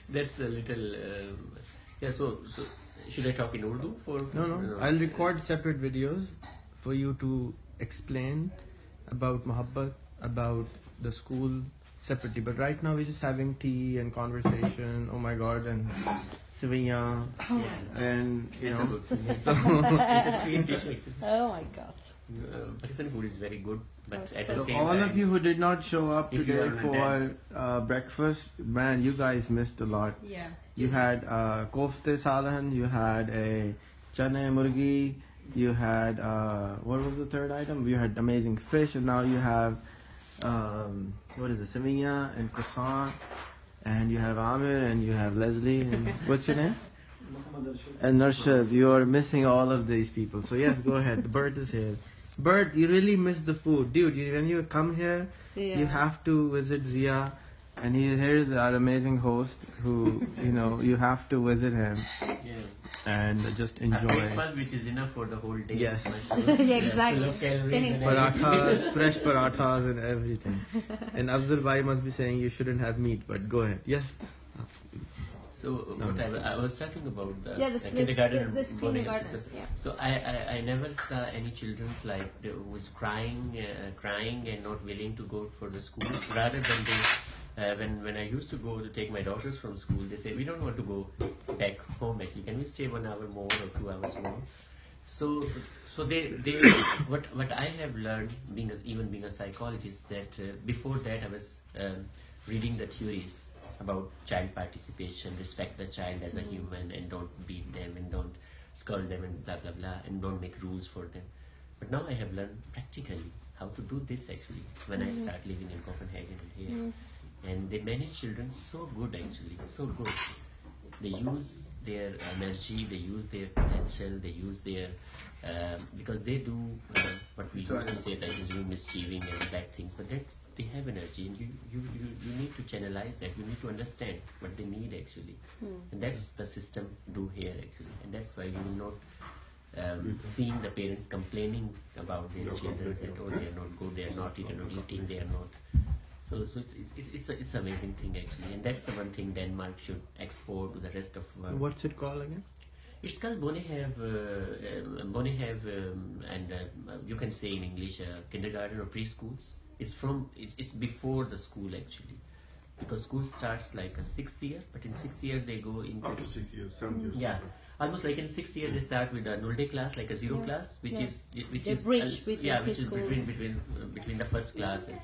That's a little. Yeah. So should I talk in Urdu for? No. I'll record separate videos for you to explain about Muhabbat, about the school separately. But right now we're just having tea and conversation. Oh my God, and Sevilla, and It's a good thing. So It's a sweet dish. Oh my God. Pakistani food is very good, but at the So same all time, of you who did not show up if you today are for breakfast, man, you guys missed a lot. Yeah. You had kofte salan, you had a chane murgi, you had what was the third item? You had amazing fish, and now you have what is it, Sevilla and croissant, and you have Amir, and you have Leslie, and what's your name? And Narshad. You are missing all of these people. So yes, go ahead. Bert is here. Bert, you really miss the food, dude. When you come here, you have to visit Zia, and here's our amazing host who you have to visit him and just enjoy. Breakfast, which is enough for the whole day. Yes. Yeah, exactly. Full of calories and Parathas, fresh parathas and everything. And Afzal Bhai must be saying you shouldn't have meat, but go ahead. Yes. So what I was talking about the kindergarten. kindergarten. Kindergarten. Yeah. So I never saw any children's like who was crying and not willing to go for the school. Rather than they, when I used to go to take my daughters from school, they say we don't want to go back home. Actually, can we stay 1 hour more or 2 hours more? So they what I have learned being a psychologist that before that I was reading the theories about child participation, respect the child as a human, and don't beat them, and don't scold them, and blah blah blah, and don't make rules for them. But now I have learned practically how to do this actually when I start living in Copenhagen here. And they manage children so good actually, so good. They use their energy, they use their potential, they use their because they do what we used to say that is mischieving and bad things, but they have energy, and you need to channelize that. You need to understand what they need actually, and that's the system do here actually, and that's why you will not seeing the parents complaining about their children that oh they are not good, they are naughty, they are not eating, they are not. So it's amazing thing actually, and that's the one thing Denmark should export to the rest of the world. What's it called again? It's called Bonehave, and you can say in English kindergarten or preschools. It's before the school actually, because school starts like a 6th year, but in 6th year they go into after 6 years, 7 years. Yeah, almost like in 6th year they start with a null-day class, like a zero class, which is bridge between which is between the first class. And,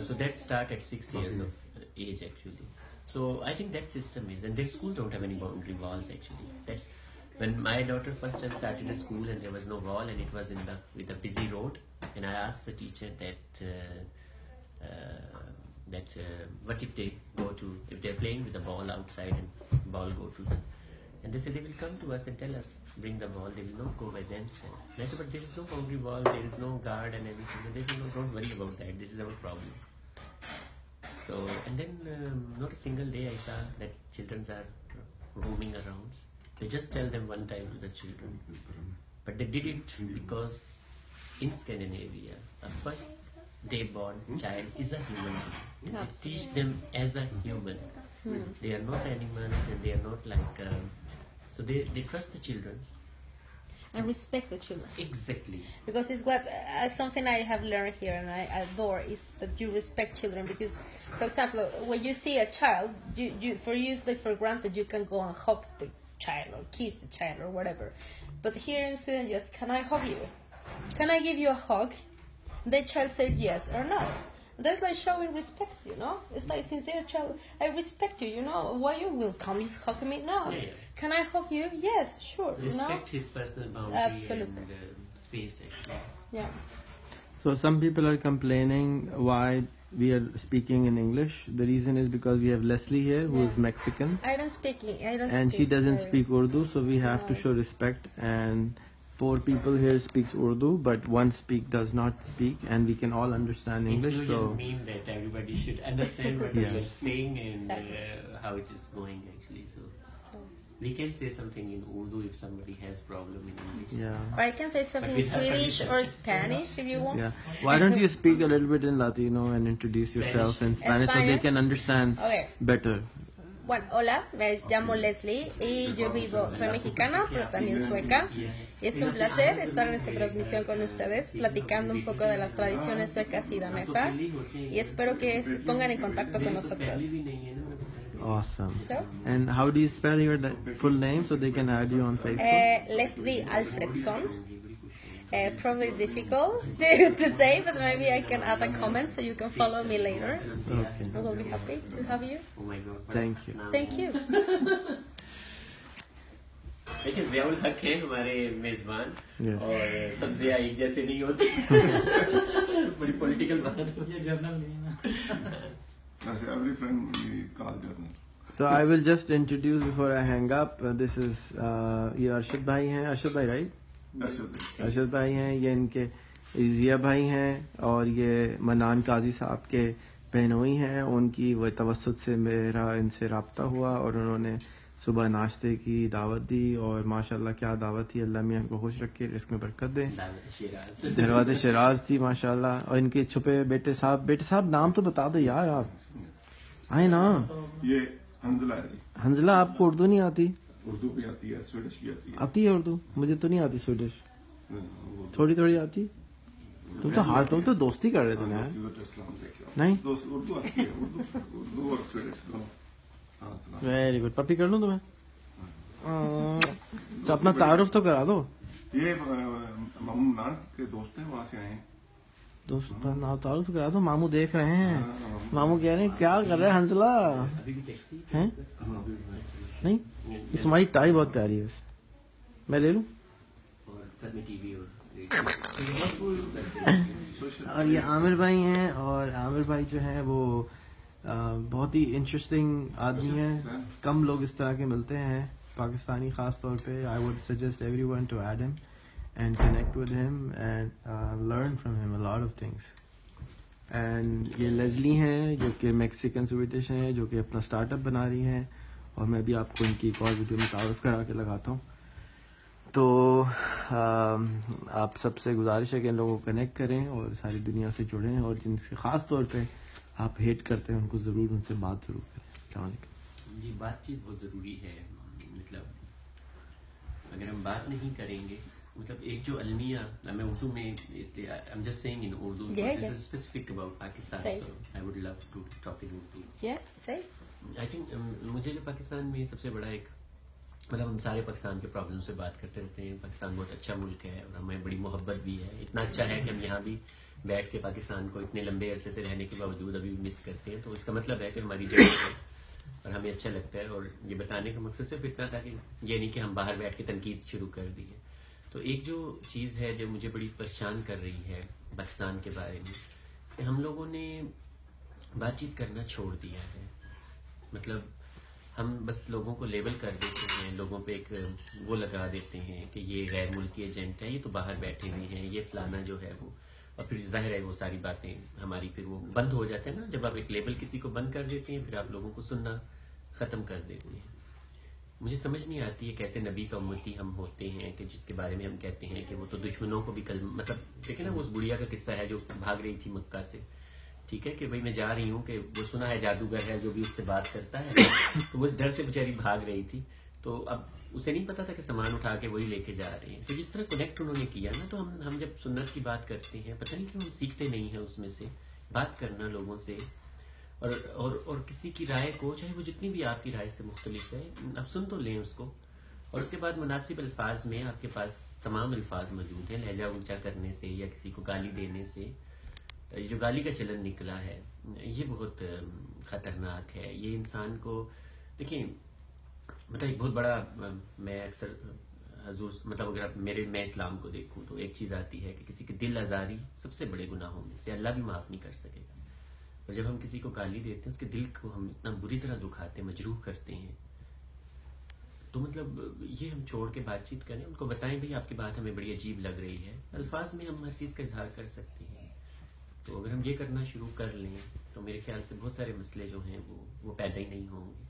so that start at 6 years of age actually. So I think that system is, and their school don't have any boundary walls actually. That's when my daughter first time started a school, and there was no wall, and it was with a busy road. And I asked the teacher that what if they're playing with the ball outside and ball go to them, and they said they will come to us and tell us bring the ball. They will not go by themselves. And I said, but there is no boundary wall, there is no guard and everything. And they said, no, don't worry about that. This is our problem. So, and then not a single day I saw that children are roaming around. They just tell them one time to the children. But they did it because in Scandinavia, a first day born child is a human being. They teach them as a human. They are not animals, and they are not like, so they trust the children. And respect the children. Exactly. Because it's what something I have learned here and I adore is that you respect children. Because, for example, when you see a child, you for granted you can go and hug the child or kiss the child or whatever. But here in Sweden, just can I hug you? Can I give you a hug? The child said yes or not. That's like showing respect, you know. It's like sincere child. I respect you, you know. Why you will come? Just hug me now. Yeah. Can I hug you? Yes, sure. Respect his personal boundary. Absolutely. And space actually. Yeah. So some people are complaining why we are speaking in English. The reason is because we have Leslie here, who is Mexican. I don't speak. And she doesn't speak Urdu, so we have to show respect. And 4 people here speaks Urdu, but 1 does not speak, and we can all understand English. It so mean that everybody should understand what we are saying and how it is going actually. So We can say something in Urdu if somebody has problem in English. Yeah. Or I can say something in with her Swedish permission. or Spanish if you want. Yeah. Why don't you speak a little bit in Latino and introduce yourself in Spanish so they Spanish? can understand Okay. better? Bueno, hola, me llamo Leslie y yo soy mexicana, pero también sueca. Y es un placer estar en esta transmisión con ustedes, platicando un poco de las tradiciones suecas y danesas. Y espero que se pongan en contacto con nosotros. Awesome. So, And how do you spell your full name so they can add you on Facebook? Leslie Alfredsson. Probably it's difficult to say, but maybe I can add a comment so you can follow me later. Okay. I will be happy to have you. Oh my God. Thank you. Thank you. देखिए ज़ियाउल हक है हमारे मेजबान Yes. और सब ज़िया एक जैसे नहीं होते बड़ी पॉलिटिकल बात हो ये जर्नल नहीं है ना As every friend we call journal. So I will just introduce before I hang up. This is ये अरशद भाई हैं, अरशद भाई राइट? अरशद भाई हैं, ये इनके जिया भाई हैं और ये मनान काजी साहब के बहनोई हैं। उनकी वह तवस्सुत से मेरा इनसे रब्ता हुआ और उन्होंने सुबह नाश्ते की दावत दी और माशाल्लाह क्या दावत थी। अल्लाह मियां को खुश रखे, इसमें बरकत दे। दरवाज़ शिराज थी माशाल्लाह। और इनके छुपे बेटे साहब नाम तो बता दो यार आप, आए ना। ये हंजला है, हंजला आपको उर्दू नहीं आती? उर्दू भी आती है, स्वीडिश भी आती है। आती है उर्दू? मुझे तो नहीं आती स्वीडिश, वो थोड़ी थोड़ी आती। तुम तो दोस्ती कर रहे थे ना? नहीं? उर्दू आती है, उर्दू और स्वीडिश दोनों। हाँ, सलाम। Very good. पप्पी कर लूं तुम्हें? तो अपना तारुफ तो करा दो। ये मामू नान के दोस्त हैं, वहाँ से आए हैं। दोस्त तारुफ तो करा दो। मामू देख रहे हैं, मामू कह रहे हैं क्या कर रहे हैं हंसला हैं? नहीं, ये तुम्हारी टाई बहुत प्यारी है वैसे। मैं ले लूं? और ये आमिर भाई हैं और आमिर भाई जो हैं वो बहुत ही इंटरेस्टिंग आदमी हैं। कम लोग इस तरह के मिलते हैं पाकिस्तानी ख़ास तौर पे। I would suggest everyone to add him and connect with him and learn from him a lot of things. And ये लेज़ली हैं जो कि मैक्सिकन स्वीडिश हैं, जो कि अपना स्टार्टअप बना रही हैं और मैं भी आपको इनकी एक और वीडियो में तारुफ करा के लगाता हूँ। तो आप सबसे गुजारिश है कि इन लोगों को कनेक्ट करें और सारी दुनिया से जुड़ें और जिनसे ख़ास तौर पे आप हेट करते हैं उनको ज़रूर उनसे बात ज़रूर करें। अस्सलाम वालेकुम। जी बातचीत बहुत ज़रूरी है। मतलब अगर हम बात नहीं करेंगे, मतलब एक जो अलमिया, मैं उर्दू में इसलिए I am just saying in Urdu because this is specific about Pakistan, so I would love to talk in Urdu. Say. I think मुझे जो पाकिस्तान में सबसे बड़ा एक, मतलब हम सारे पाकिस्तान के प्रॉब्लम से बात करते रहते हैं। पाकिस्तान बहुत अच्छा मुल्क है और हमें बड़ी मोहब्बत भी है। इतना अच्छा है कि हम यहाँ भी बैठ के पाकिस्तान को इतने लंबे अरसे से रहने के बावजूद अभी भी मिस करते हैं। तो इसका मतलब है कि हमारी जगह है और हमें अच्छा लगता है। और ये बताने का मकसद सिर्फ इतना था कि ये नहीं कि हम बाहर बैठ के तनकीद शुरू कर दी है। तो एक जो चीज़ है जो मुझे बड़ी परेशान कर रही है पाकिस्तान के बारे में, कि हम लोगों ने बातचीत करना छोड़ दिया है। मतलब हम बस लोगों को लेबल कर देते हैं, लोगों पे एक वो लगा देते हैं कि ये गैर मुल्की एजेंट है, ये तो बाहर बैठे हुए हैं, ये फलाना जो है वो। और फिर जाहिर है वो सारी बातें हमारी फिर वो बंद हो जाते हैं ना। जब आप एक लेबल किसी को बंद कर देते हैं फिर आप लोगों को सुनना ख़त्म कर देते हैं। मुझे समझ नहीं आती है कैसे नबी का उम्मती हम होते हैं कि जिसके बारे में हम कहते हैं कि वो तो दुश्मनों को भी मतलब देखे ना, वो उस बुढ़िया का किस्सा है जो भाग रही थी मक्का से। ठीक है कि भाई मैं जा रही हूँ कि वो सुना है जादूगर है जो भी उससे बात करता है, तो वो इस डर से बेचारी भाग रही थी। तो अब उसे नहीं पता था कि सामान उठा के वही लेके जा रहे हैं। तो जिस तरह कनेक्ट उन्होंने किया ना, तो हम जब सुन्नत की बात करते हैं पता नहीं क्यों हम सीखते नहीं हैं उसमें से बात करना लोगों से। और किसी की राय को, चाहे वो जितनी भी आपकी राय से मुख्तलिफ है, आप सुन तो लें उसको। और उसके बाद मुनासिब अल्फाज में आपके पास तमाम अल्फाज मौजूद हैं। लहजा ऊंचा करने से या किसी को गाली देने से, ये जो गाली का चलन निकला है ये बहुत ख़तरनाक है। ये इंसान को देखिए, मतलब एक बहुत बड़ा, मैं अक्सर हजूर, मतलब अगर आप मैं इस्लाम को देखूं तो एक चीज़ आती है कि किसी की दिल आज़ारी सबसे बड़े गुनाहों में से, अल्लाह भी माफ़ नहीं कर सकेगा। और जब हम किसी को गाली देते हैं उसके दिल को हम इतना बुरी तरह दुखाते हैं, मजरूह करते हैं। तो मतलब ये हम छोड़ के बातचीत करें, उनको बताएं भाई आपकी बात हमें बड़ी अजीब लग रही है। अल्फाज में हम हर चीज़ का इजहार कर सकते हैं। तो अगर हम ये करना शुरू कर लें तो मेरे ख्याल से बहुत सारे मसले जो हैं वो पैदा ही नहीं होंगे।